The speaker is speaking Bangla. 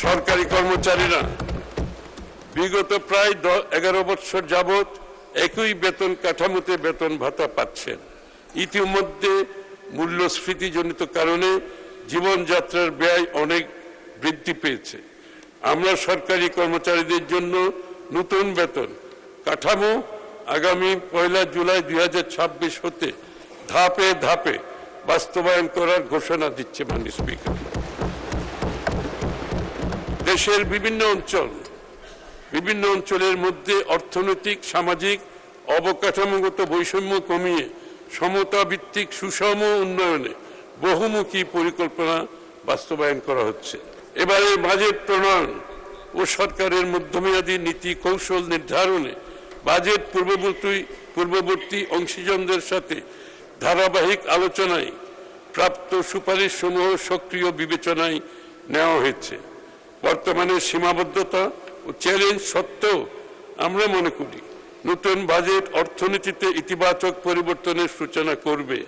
সরকারি কর্মচারীরা বিগত প্রায় 11 বছর যাবৎ একই বেতন কাঠামোতে বেতন ভাতা পাচ্ছেন। ইতিমধ্যে মূল্যস্ফীতিজনিত কারণে জীবনযাত্রার ব্যয় অনেক বৃদ্ধি পেয়েছে। আমরা সরকারি কর্মচারীদের জন্য নতুন বেতন কাঠামো আগামী 1 জুলাই 2026 হতে ধাপে ধাপে বাস্তবায়ন করার ঘোষণা দিচ্ছে মাননীয় স্পিকার। দেশের বিভিন্ন অঞ্চলের মধ্যে অর্থনৈতিক সামাজিক অবকাঠামোগত বৈষম্য কমিয়ে সমতা ভিত্তিক সুষম উন্নয়নে বহুমুখী পরিকল্পনা বাস্তবায়ন করা হচ্ছে। এবারে বাজেট প্রণয়ন ও সরকারের মধ্যমেয়াদী নীতি কৌশল নির্ধারণে বাজেট পূর্ববর্তী অংশীজনদের সাথে ধারাবাহিক আলোচনায় প্রাপ্ত সুপারিশ সমূহ সক্রিয় বিবেচনায় নেওয়া হয়েছে। বর্তমানে সীমাবদ্ধতা ও চ্যালেঞ্জ সত্ত্বেও আমরা মনে করি নতুন বাজেট অর্থনীতিতে ইতিবাচক পরিবর্তনের সূচনা করবে।